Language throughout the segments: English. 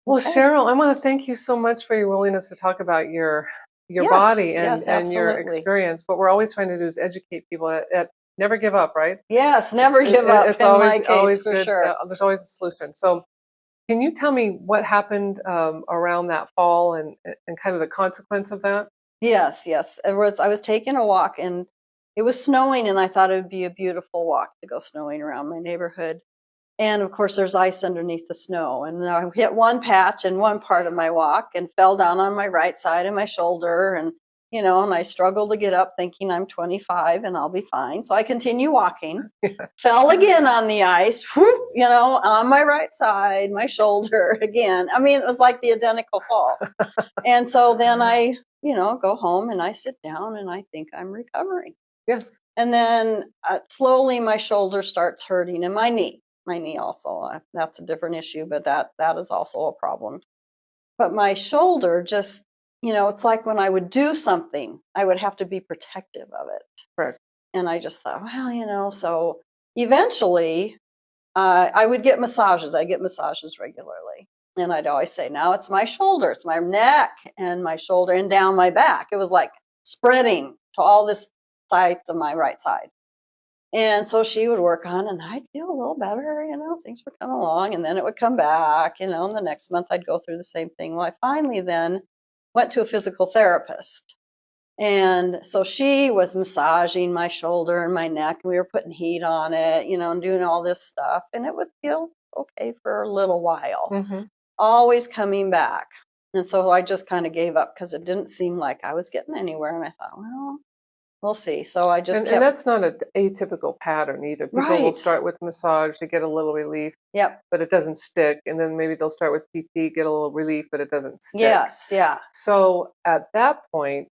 Well, Okay. Cheryl, I want to thank you so much for your willingness to talk about your Yes, body yes, and your absolutely. experience. What we're always trying to do is educate people at never give up, right? Yes, never give up It's in my always case for good. sure. There's always a solution. So, can you tell me what happened around that fall and kind of the consequence of that? Yes, yes. I was taking a walk and it was snowing and I thought it would be a beautiful walk to go snowing around my neighborhood. And of course there's ice underneath the snow. And I hit one patch in one part of my walk and fell down on my right side of my shoulder and and I struggled to get up thinking I'm 25 and I'll be fine. So I continue walking. Yes. Fell again on the ice, whoop, on my right side, my shoulder again. I mean, it was like the identical fall. And so then I, go home and I sit down and I think I'm recovering. Yes. And then slowly my shoulder starts hurting and my knee also. That's a different issue, but that is also a problem. But my shoulder just, it's like when I would do something, I would have to be protective of it. Correct. And I just thought, well, so eventually I would get massages. I get massages regularly. And I'd always say, now it's my shoulder, it's my neck and my shoulder and down my back. It was like spreading to all this sides of my right side. And so she would work on, and I'd feel a little better, things were coming along. And then it would come back, and the next month I'd go through the same thing. Well, I finally then went to a physical therapist. And so she was massaging my shoulder and my neck, and we were putting heat on it, and doing all this stuff. And it would feel okay for a little while, always coming back. And so I just kind of gave up because it didn't seem like I was getting anywhere. And I thought, well, we'll see. So I just And that's not an atypical pattern either. People will right. start with massage to get a little relief, Yep. but it doesn't stick. And then maybe they'll start with PT, get a little relief, but it doesn't stick. Yes. Yeah. So at that point,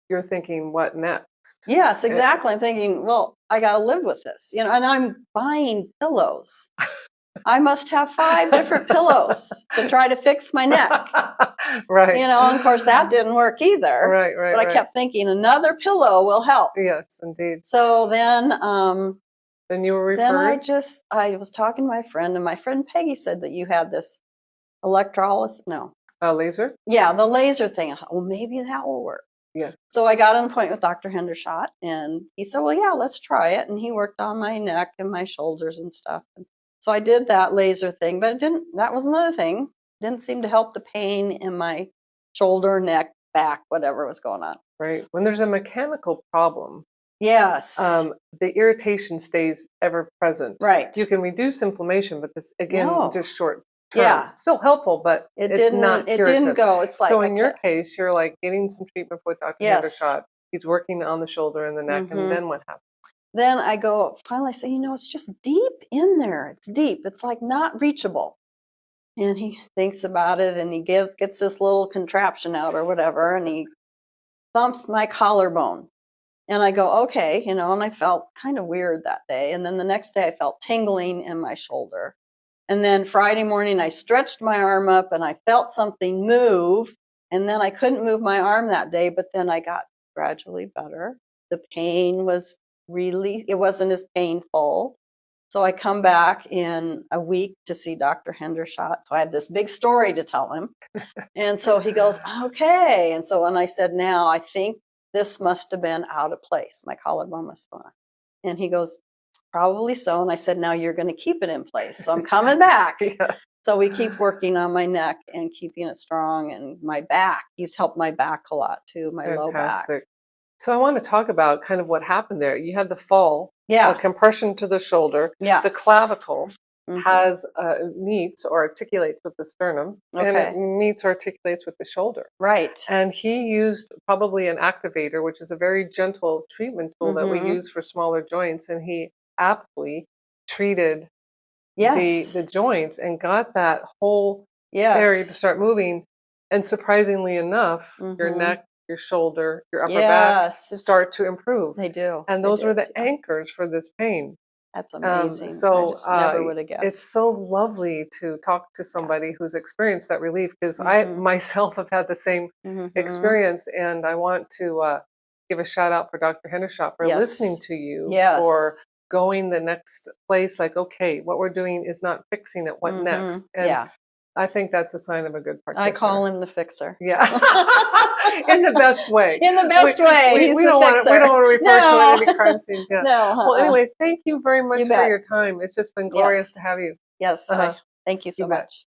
you're thinking, what next? Yes, exactly. I'm thinking, well, I got to live with this, and I'm buying pillows. I must have 5 different pillows to try to fix my neck. Right. And of course that didn't work either. Right. But I kept thinking another pillow will help. Yes, indeed. So then you were referred? Then I was talking to my friend, and my friend Peggy said that you had this electrolysis. No. Laser? Yeah, the laser thing. I thought, well, maybe that will work. Yes. So I got an appointment with Dr. Hendershot, and he said, well, yeah, let's try it. And he worked on my neck and my shoulders and stuff. And so I did that laser thing, but that was another thing. It didn't seem to help the pain in my shoulder, neck, back, whatever was going on. Right. When there's a mechanical problem, yes, the irritation stays ever present. Right. You can reduce inflammation, but this, again, just short term. Yeah. Still helpful, but it not curative. It didn't go. It's like so in your case, you're like getting some treatment with Dr. Yes. Hendershot. He's working on the shoulder and the neck, and then what happens? Then I go, finally I say, it's just deep in there. It's deep. It's like not reachable. And he thinks about it, and he gets this little contraption out or whatever, and he thumps my collarbone. And I go, okay, and I felt kind of weird that day. And then the next day I felt tingling in my shoulder. And then Friday morning I stretched my arm up and I felt something move. And then I couldn't move my arm that day, but then I got gradually better. The pain was it wasn't as painful. So I come back in a week to see Dr. Hendershot. So I had this big story to tell him. And so he goes, okay. And so when I said, now I think this must have been out of place. My collarbone must have gone. And he goes, probably so. And I said, now you're going to keep it in place. So I'm coming back. Yeah. So we keep working on my neck and keeping it strong, and my back. He's helped my back a lot too, my low back. So I want to talk about kind of what happened there. You had the fall, a compression to the shoulder. Yeah. The clavicle has meets or articulates with the sternum, and it meets or articulates with the shoulder. Right. And he used probably an activator, which is a very gentle treatment tool that we use for smaller joints, and he aptly treated the joints and got that whole area to start moving. And surprisingly enough, your neck, your shoulder, your upper back start to improve. They do. And those were the anchors for this pain. That's amazing. So I never would have guessed. It's so lovely to talk to somebody who's experienced that relief, because I myself have had the same experience, and I want to give a shout out for Dr. Hendershot for listening to you, for going the next place. Like, okay, what we're doing is not fixing it. What next? And I think that's a sign of a good practitioner. I call him the fixer. Yeah. In the best way. In the best way. He's we the don't fixer. We don't want to refer to any crime scenes yet. No. Well, anyway, thank you very much You for bet. your time. It's just been glorious Yes. to have you. Yes. Uh-huh. Thank you so You bet. much.